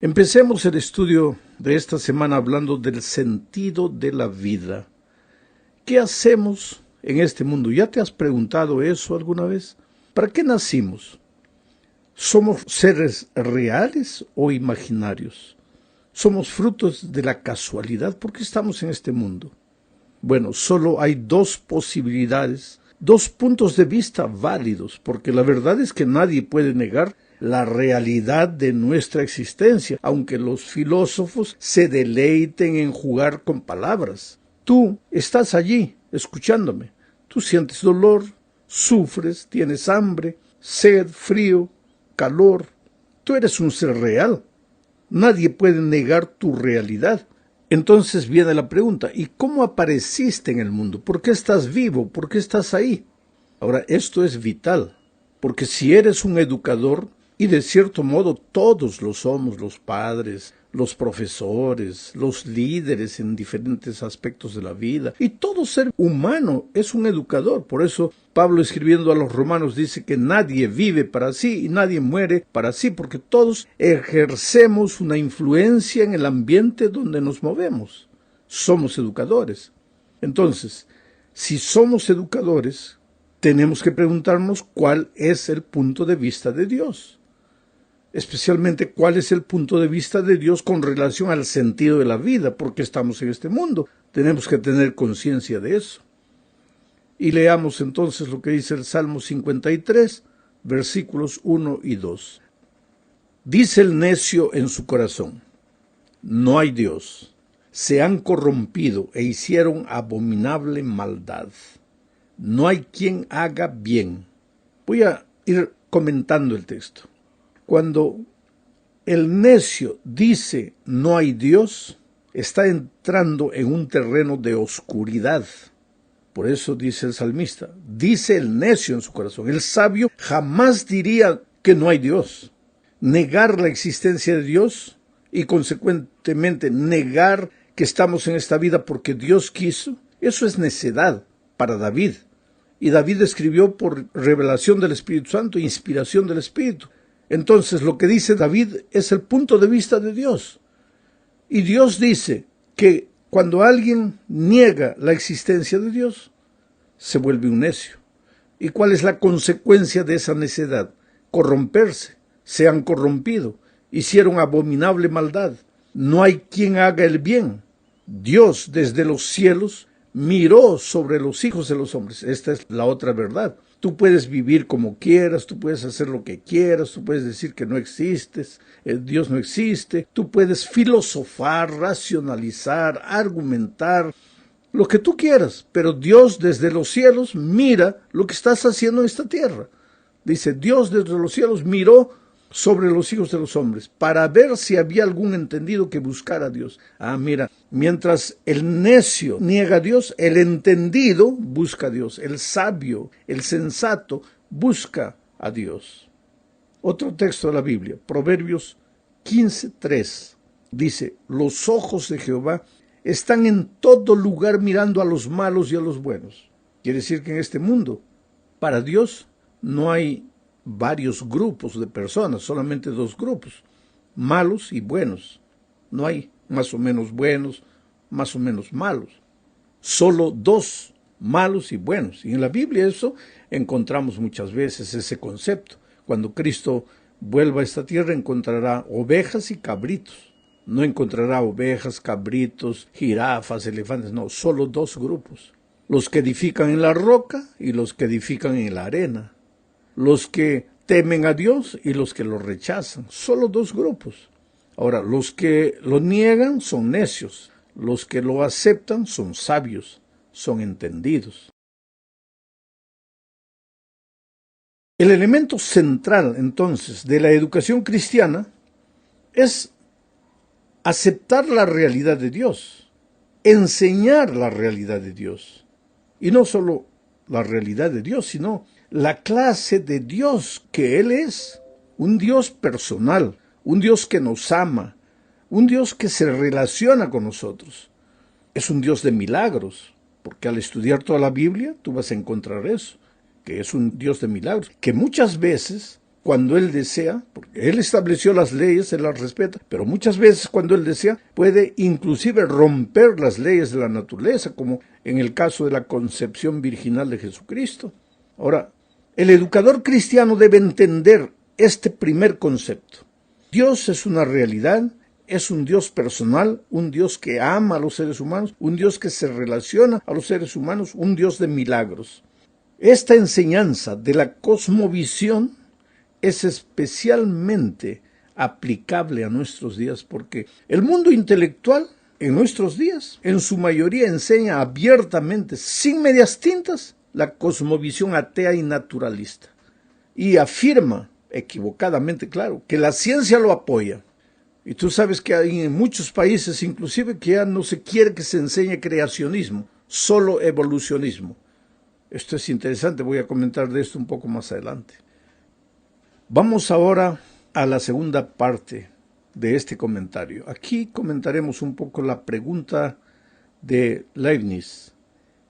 Empecemos el estudio de esta semana hablando del sentido de la vida. ¿Qué hacemos en este mundo? ¿Ya te has preguntado eso alguna vez? ¿Para qué nacimos? ¿Somos seres reales o imaginarios? ¿Somos frutos de la casualidad? ¿Por qué estamos en este mundo? Bueno, solo hay dos posibilidades, dos puntos de vista válidos, porque la verdad es que nadie puede negar la realidad de nuestra existencia, aunque los filósofos se deleiten en jugar con palabras. Tú estás allí, escuchándome. Tú sientes dolor, sufres, tienes hambre, sed, frío, calor. Tú eres un ser real. Nadie puede negar tu realidad. Entonces viene la pregunta, ¿y cómo apareciste en el mundo? ¿Por qué estás vivo? ¿Por qué estás ahí? Ahora, esto es vital, porque si eres un educador, y de cierto modo todos lo somos, los padres, los profesores, los líderes en diferentes aspectos de la vida, y todo ser humano es un educador. Por eso Pablo, escribiendo a los romanos, dice que nadie vive para sí y nadie muere para sí, porque todos ejercemos una influencia en el ambiente donde nos movemos. Somos educadores. Entonces, si somos educadores, tenemos que preguntarnos cuál es el punto de vista de Dios. Especialmente cuál es el punto de vista de Dios con relación al sentido de la vida, porque estamos en este mundo. Tenemos que tener conciencia de eso. Y leamos entonces lo que dice el Salmo 53, versículos 1 y 2. Dice el necio en su corazón: no hay Dios. Se han corrompido e hicieron abominable maldad. No hay quien haga bien. Voy a ir comentando el texto. Cuando el necio dice no hay Dios, está entrando en un terreno de oscuridad. Por eso dice el salmista, dice el necio en su corazón. El sabio jamás diría que no hay Dios. Negar la existencia de Dios y consecuentemente negar que estamos en esta vida porque Dios quiso, eso es necedad para David. Y David escribió por revelación del Espíritu Santo, inspiración del Espíritu. Entonces, lo que dice David es el punto de vista de Dios. Y Dios dice que cuando alguien niega la existencia de Dios, se vuelve un necio. ¿Y cuál es la consecuencia de esa necedad? Corromperse. Se han corrompido. Hicieron abominable maldad. No hay quien haga el bien. Dios desde los cielos miró sobre los hijos de los hombres. Esta es la otra verdad. Tú puedes vivir como quieras, tú puedes hacer lo que quieras, tú puedes decir que no existes, Dios no existe, tú puedes filosofar, racionalizar, argumentar, lo que tú quieras, pero Dios desde los cielos mira lo que estás haciendo en esta tierra. Dice, Dios desde los cielos miró sobre los hijos de los hombres, para ver si había algún entendido que buscara a Dios. Mira, mientras el necio niega a Dios, el entendido busca a Dios, el sabio, el sensato busca a Dios. Otro texto de la Biblia, Proverbios 15:3, dice, los ojos de Jehová están en todo lugar mirando a los malos y a los buenos. Quiere decir que en este mundo, para Dios, no hay varios grupos de personas, solamente dos grupos, malos y buenos. No hay más o menos buenos, más o menos malos. Solo dos, malos y buenos. Y en la Biblia eso encontramos muchas veces ese concepto. Cuando Cristo vuelva a esta tierra encontrará ovejas y cabritos. No encontrará ovejas, cabritos, jirafas, elefantes, no, solo dos grupos. Los que edifican en la roca y los que edifican en la arena. Los que temen a Dios y los que lo rechazan. Solo dos grupos. Ahora, los que lo niegan son necios. Los que lo aceptan son sabios, son entendidos. El elemento central, entonces, de la educación cristiana es aceptar la realidad de Dios, enseñar la realidad de Dios. Y no solo la realidad de Dios, sino la clase de Dios que Él es, un Dios personal, un Dios que nos ama, un Dios que se relaciona con nosotros. Es un Dios de milagros, porque al estudiar toda la Biblia tú vas a encontrar eso, que es un Dios de milagros, que muchas veces cuando Él desea, porque Él estableció las leyes, Él las respeta, pero muchas veces cuando Él desea puede inclusive romper las leyes de la naturaleza, como en el caso de la concepción virginal de Jesucristo. Ahora, el educador cristiano debe entender este primer concepto. Dios es una realidad, es un Dios personal, un Dios que ama a los seres humanos, un Dios que se relaciona a los seres humanos, un Dios de milagros. Esta enseñanza de la cosmovisión es especialmente aplicable a nuestros días porque el mundo intelectual en nuestros días en su mayoría enseña abiertamente, sin medias tintas, la cosmovisión atea y naturalista y afirma, equivocadamente claro, que la ciencia lo apoya. Y tú sabes que hay en muchos países inclusive que ya no se quiere que se enseñe creacionismo, solo evolucionismo. Esto es interesante, voy a comentar de esto un poco más adelante. Vamos ahora a la segunda parte de este comentario. Aquí comentaremos un poco la pregunta de Leibniz.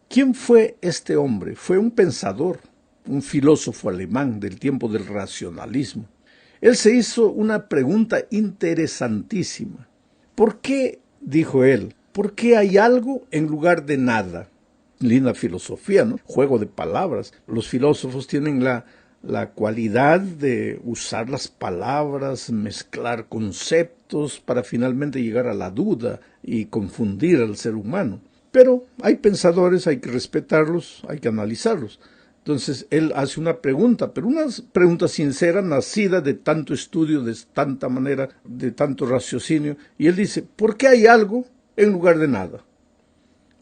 ¿Quién fue este hombre? Fue un pensador, un filósofo alemán del tiempo del racionalismo. Él se hizo una pregunta interesantísima. ¿Por qué, dijo él, por qué hay algo en lugar de nada? Linda filosofía, ¿no? Juego de palabras. Los filósofos tienen la cualidad de usar las palabras, mezclar conceptos para finalmente llegar a la duda y confundir al ser humano. Pero hay pensadores, hay que respetarlos, hay que analizarlos. Entonces él hace una pregunta, pero una pregunta sincera, nacida de tanto estudio, de tanta manera, de tanto raciocinio. Y él dice, ¿por qué hay algo en lugar de nada?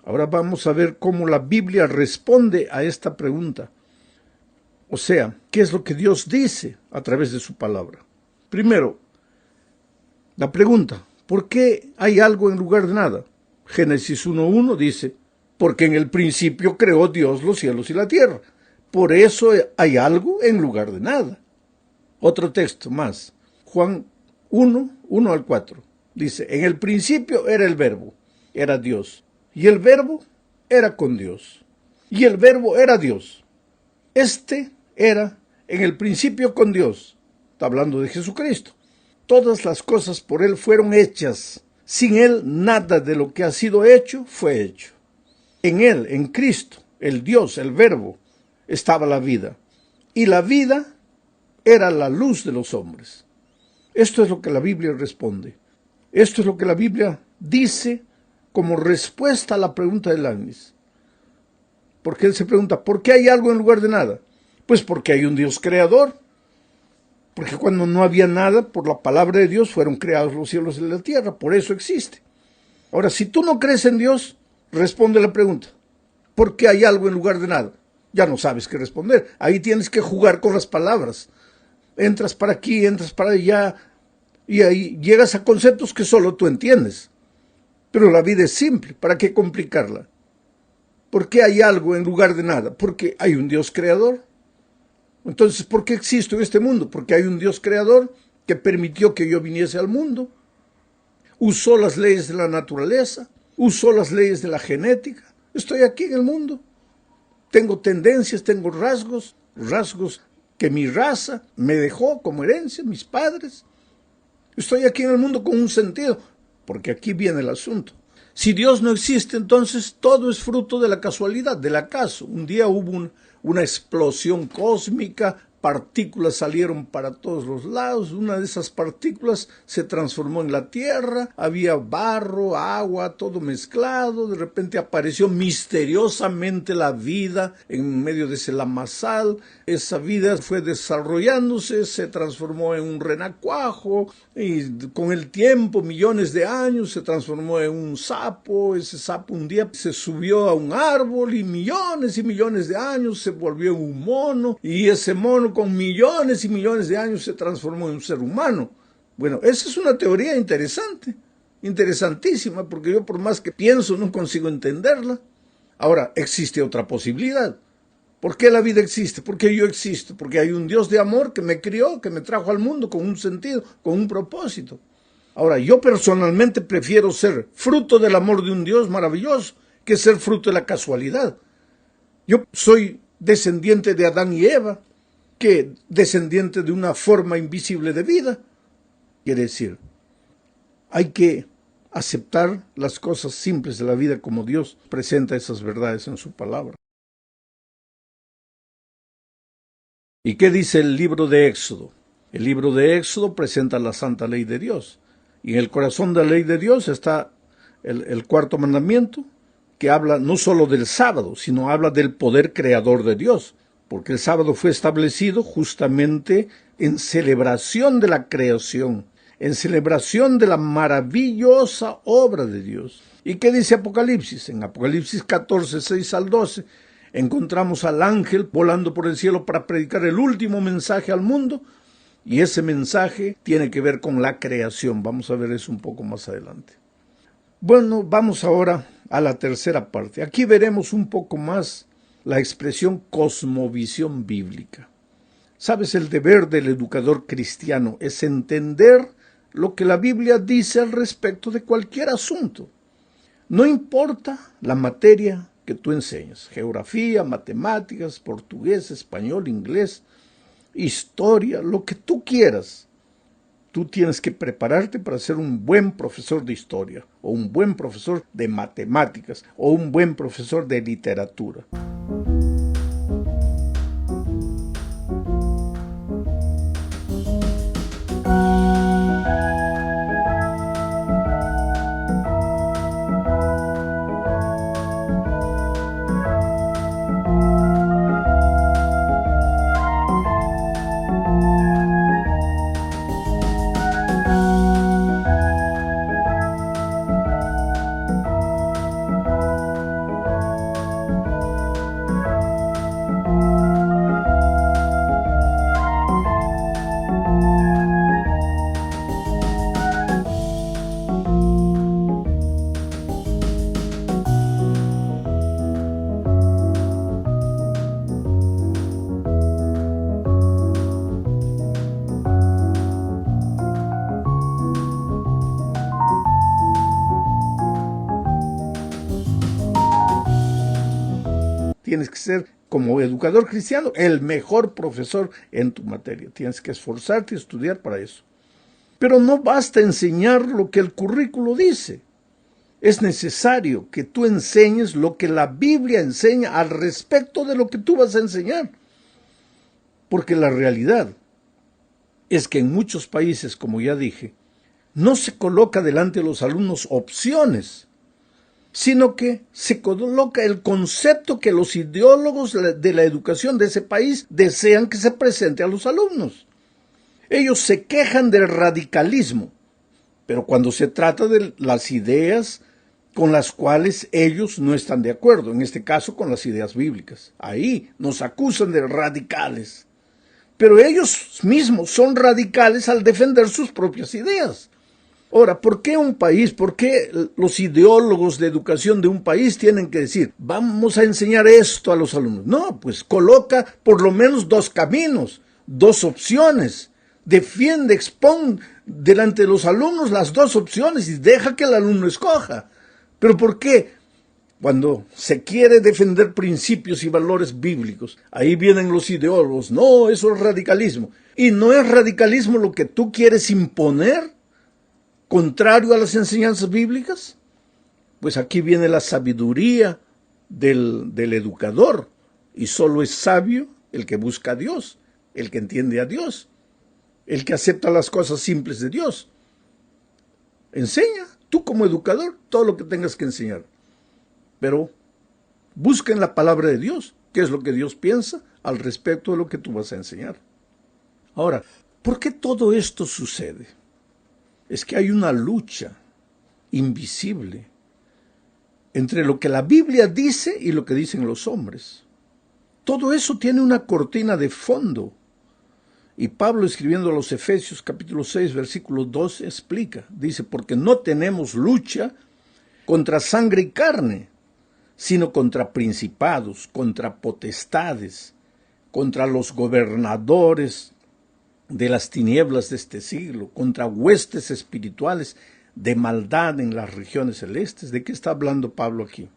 Ahora vamos a ver cómo la Biblia responde a esta pregunta. O sea, ¿qué es lo que Dios dice a través de su palabra? Primero, la pregunta, ¿por qué hay algo en lugar de nada? Génesis 1:1 dice, porque en el principio creó Dios los cielos y la tierra. Por eso hay algo en lugar de nada. Otro texto más, Juan 1:1-4, dice, en el principio era el Verbo, era Dios, y el Verbo era con Dios, y el Verbo era Dios. Este era en el principio con Dios. Está hablando de Jesucristo. Todas las cosas por Él fueron hechas. Sin Él nada de lo que ha sido hecho fue hecho. En Él, en Cristo, el Dios, el Verbo, estaba la vida. Y la vida era la luz de los hombres. Esto es lo que la Biblia responde. Esto es lo que la Biblia dice como respuesta a la pregunta de Leibniz. Porque él se pregunta, ¿por qué hay algo en lugar de nada? Pues porque hay un Dios creador. Porque cuando no había nada, por la palabra de Dios fueron creados los cielos y la tierra. Por eso existe. Ahora, si tú no crees en Dios, responde la pregunta. ¿Por qué hay algo en lugar de nada? Ya no sabes qué responder. Ahí tienes que jugar con las palabras. Entras para aquí, entras para allá, y ahí llegas a conceptos que solo tú entiendes. Pero la vida es simple. ¿Para qué complicarla? ¿Por qué hay algo en lugar de nada? Porque hay un Dios creador. Entonces, ¿por qué existo en este mundo? Porque hay un Dios creador que permitió que yo viniese al mundo. Usó las leyes de la naturaleza, usó las leyes de la genética. Estoy aquí en el mundo. Tengo tendencias, tengo rasgos que mi raza me dejó como herencia, mis padres. Estoy aquí en el mundo con un sentido, porque aquí viene el asunto. Si Dios no existe, entonces todo es fruto de la casualidad, del acaso. Un día hubo una explosión cósmica, partículas salieron para todos los lados, una de esas partículas se transformó en la tierra, había barro, agua, todo mezclado, de repente apareció misteriosamente la vida en medio de ese lamazal, esa vida fue desarrollándose, se transformó en un renacuajo, y con el tiempo, millones de años, se transformó en un sapo, ese sapo un día se subió a un árbol y millones de años se volvió en un mono, y ese mono con millones y millones de años se transformó en un ser humano. Bueno, esa es una teoría interesante, interesantísima, porque yo por más que pienso no consigo entenderla. Ahora, existe otra posibilidad. ¿Por qué la vida existe? ¿Por qué yo existo? Porque hay un Dios de amor que me crió, que me trajo al mundo con un sentido, con un propósito. Ahora, yo personalmente prefiero ser fruto del amor de un Dios maravilloso que ser fruto de la casualidad. Yo soy descendiente de Adán y Eva. que descendiente de una forma invisible de vida. Quiere decir, hay que aceptar las cosas simples de la vida como Dios presenta esas verdades en su palabra. ¿Y qué dice el libro de Éxodo? El libro de Éxodo presenta la santa ley de Dios. Y en el corazón de la ley de Dios está el cuarto mandamiento, que habla no solo del sábado, sino habla del poder creador de Dios. Porque el sábado fue establecido justamente en celebración de la creación, en celebración de la maravillosa obra de Dios. ¿Y qué dice Apocalipsis? En Apocalipsis 14, 6 al 12, encontramos al ángel volando por el cielo para predicar el último mensaje al mundo, y ese mensaje tiene que ver con la creación. Vamos a ver eso un poco más adelante. Bueno, vamos ahora a la tercera parte. Aquí veremos un poco más la expresión cosmovisión bíblica. ¿Sabes? El deber del educador cristiano es entender lo que la Biblia dice al respecto de cualquier asunto. No importa la materia que tú enseñas, geografía, matemáticas, portugués, español, inglés, historia, lo que tú quieras. Tú tienes que prepararte para ser un buen profesor de historia, o un buen profesor de matemáticas, o un buen profesor de literatura. Tienes que ser, como educador cristiano, el mejor profesor en tu materia. Tienes que esforzarte y estudiar para eso. Pero no basta enseñar lo que el currículo dice. Es necesario que tú enseñes lo que la Biblia enseña al respecto de lo que tú vas a enseñar. Porque la realidad es que en muchos países, como ya dije, no se coloca delante de los alumnos opciones, sino que se coloca el concepto que los ideólogos de la educación de ese país desean que se presente a los alumnos. Ellos se quejan del radicalismo, pero cuando se trata de las ideas con las cuales ellos no están de acuerdo, en este caso con las ideas bíblicas, ahí nos acusan de radicales. Pero ellos mismos son radicales al defender sus propias ideas. Ahora, ¿por qué un país, por qué los ideólogos de educación de un país tienen que decir, vamos a enseñar esto a los alumnos? No, pues coloca por lo menos dos caminos, dos opciones. Defiende, expone delante de los alumnos las dos opciones y deja que el alumno escoja. ¿Pero por qué? Cuando se quiere defender principios y valores bíblicos, ahí vienen los ideólogos. No, eso es radicalismo. ¿Y no es radicalismo lo que tú quieres imponer, contrario a las enseñanzas bíblicas? Pues aquí viene la sabiduría del educador. Y solo es sabio el que busca a Dios, el que entiende a Dios, el que acepta las cosas simples de Dios. Enseña, tú como educador, todo lo que tengas que enseñar. Pero busca en la palabra de Dios qué es lo que Dios piensa al respecto de lo que tú vas a enseñar. Ahora, ¿por qué todo esto sucede? Es que hay una lucha invisible entre lo que la Biblia dice y lo que dicen los hombres. Todo eso tiene una cortina de fondo. Y Pablo, escribiendo a los Efesios capítulo 6, versículo 12, explica, dice, porque no tenemos lucha contra sangre y carne, sino contra principados, contra potestades, contra los gobernadores de las tinieblas de este siglo, contra huestes espirituales de maldad en las regiones celestes. ¿De qué está hablando Pablo aquí?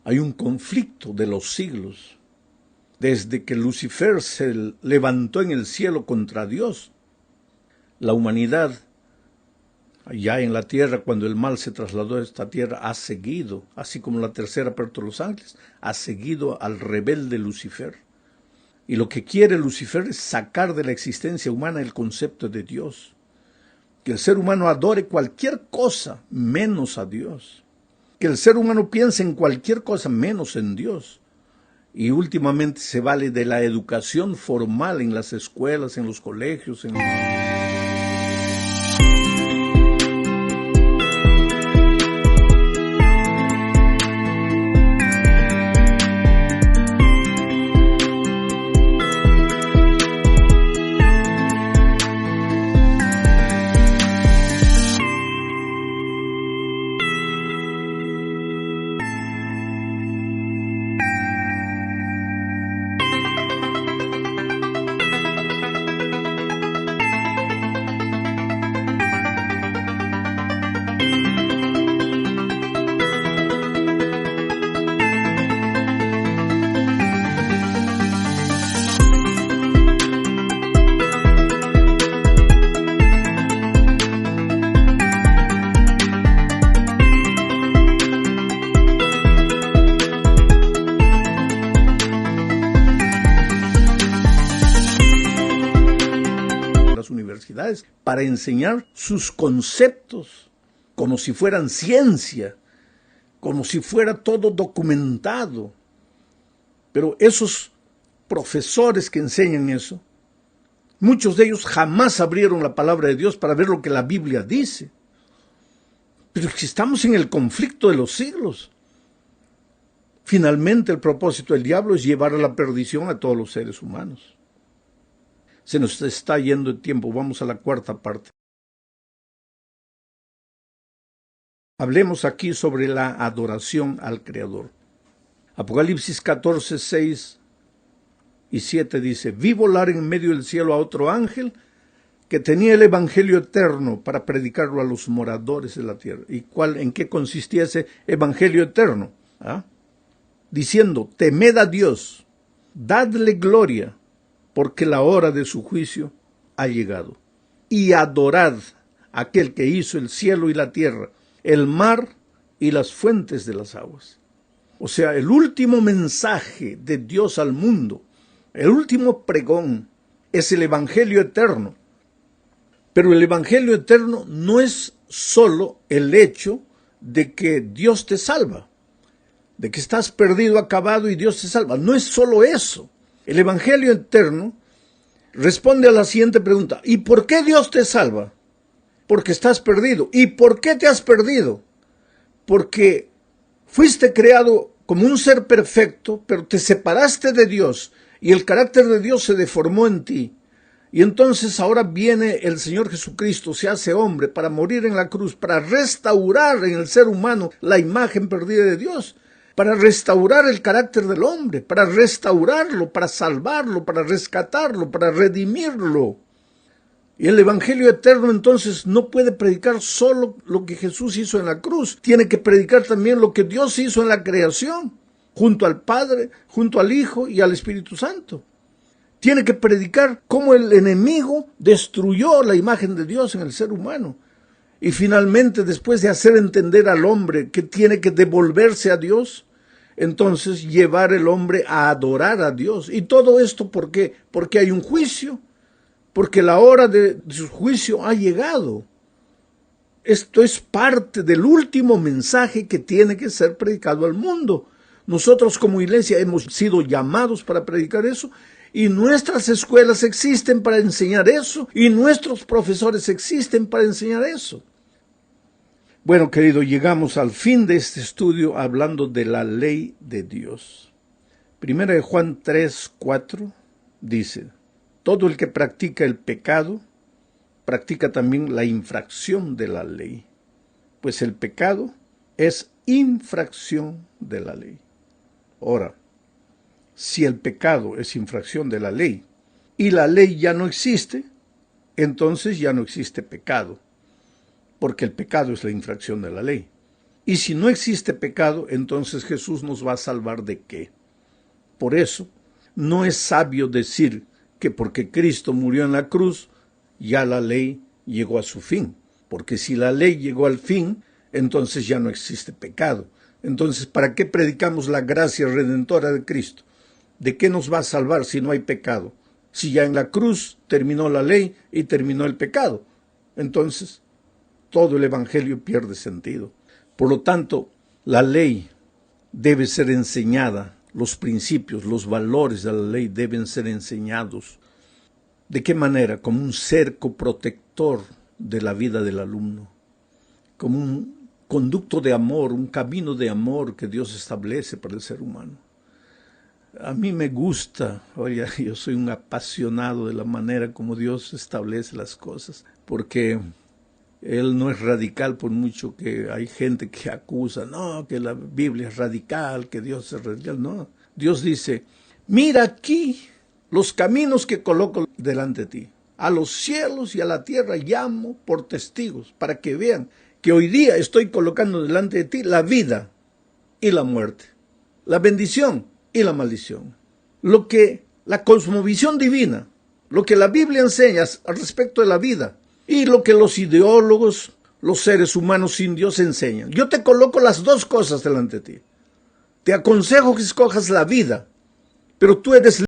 Hay un conflicto de los siglos Desde que Lucifer se levantó en el cielo contra Dios, la humanidad, allá en la tierra, cuando el mal se trasladó a esta tierra, ha seguido, así como la tercera parte de los ángeles, ha seguido al rebelde Lucifer. Y lo que quiere Lucifer es sacar de la existencia humana el concepto de Dios. Que el ser humano adore cualquier cosa menos a Dios. Que el ser humano piense en cualquier cosa menos en Dios. Y últimamente se vale de la educación formal en las escuelas, en los colegios, universidades para enseñar sus conceptos como si fueran ciencia, como si fuera todo documentado. Pero esos profesores que enseñan eso, muchos de ellos jamás abrieron la palabra de Dios para ver lo que la Biblia dice. Pero si estamos en el conflicto de los siglos, finalmente el propósito del diablo es llevar a la perdición a todos los seres humanos. Se nos está yendo el tiempo, vamos a la cuarta parte. Hablemos aquí sobre la adoración al Creador. Apocalipsis 14, 6 y 7 dice: vi volar en medio del cielo a otro ángel que tenía el evangelio eterno para predicarlo a los moradores de la tierra. ¿Y en qué consistía ese evangelio eterno? Diciendo: temed a Dios, dadle gloria, porque la hora de su juicio ha llegado. Y adorad a aquel que hizo el cielo y la tierra, el mar y las fuentes de las aguas. O sea, el último mensaje de Dios al mundo, el último pregón, es el evangelio eterno. Pero el evangelio eterno no es solo el hecho de que Dios te salva, de que estás perdido, acabado y Dios te salva. No es solo eso. El evangelio eterno responde a la siguiente pregunta: ¿y por qué Dios te salva? Porque estás perdido. ¿Y por qué te has perdido? Porque fuiste creado como un ser perfecto, pero te separaste de Dios y el carácter de Dios se deformó en ti. Y entonces ahora viene el Señor Jesucristo, se hace hombre para morir en la cruz, para restaurar en el ser humano la imagen perdida de Dios, para restaurar el carácter del hombre, para restaurarlo, para salvarlo, para rescatarlo, para redimirlo. Y el evangelio eterno entonces no puede predicar solo lo que Jesús hizo en la cruz, tiene que predicar también lo que Dios hizo en la creación, junto al Padre, junto al Hijo y al Espíritu Santo. Tiene que predicar cómo el enemigo destruyó la imagen de Dios en el ser humano. Y finalmente, después de hacer entender al hombre que tiene que devolverse a Dios, entonces llevar el hombre a adorar a Dios. ¿Y todo esto por qué? Porque hay un juicio, porque la hora de su juicio ha llegado. Esto es parte del último mensaje que tiene que ser predicado al mundo. Nosotros como iglesia hemos sido llamados para predicar eso, y nuestras escuelas existen para enseñar eso, y nuestros profesores existen para enseñar eso. Bueno, querido, llegamos al fin de este estudio hablando de la ley de Dios. Primera de Juan 3, 4 dice: todo el que practica el pecado, practica también la infracción de la ley, pues el pecado es infracción de la ley. Ahora, si el pecado es infracción de la ley y la ley ya no existe, entonces ya no existe pecado, porque el pecado es la infracción de la ley. Y si no existe pecado, entonces Jesús nos va a salvar ¿de qué? Por eso, No es sabio decir que porque Cristo murió en la cruz, ya la ley llegó a su fin. Porque si la ley llegó al fin, entonces ya no existe pecado. Entonces, ¿para qué predicamos la gracia redentora de Cristo? ¿De qué nos va a salvar si no hay pecado? Si ya en la cruz terminó la ley y terminó el pecado. Entonces, todo el evangelio pierde sentido. Por lo tanto, la ley debe ser enseñada, los principios, los valores de la ley deben ser enseñados. ¿De qué manera? Como un cerco protector de la vida del alumno, como un conducto de amor, un camino de amor que Dios establece para el ser humano. A mí me gusta, oye, yo soy un apasionado de la manera como Dios establece las cosas, porque Él no es radical, por mucho que hay gente que acusa, no, que la Biblia es radical, que Dios es radical. No, Dios dice, mira aquí los caminos que coloco delante de ti. A los cielos y a la tierra llamo por testigos, para que vean que hoy día estoy colocando delante de ti la vida y la muerte, la bendición y la maldición. Lo que la cosmovisión divina, lo que la Biblia enseña al respecto de la vida, y lo que los ideólogos, los seres humanos sin Dios enseñan. Yo te coloco las dos cosas delante de ti. Te aconsejo que escojas la vida, pero tú eres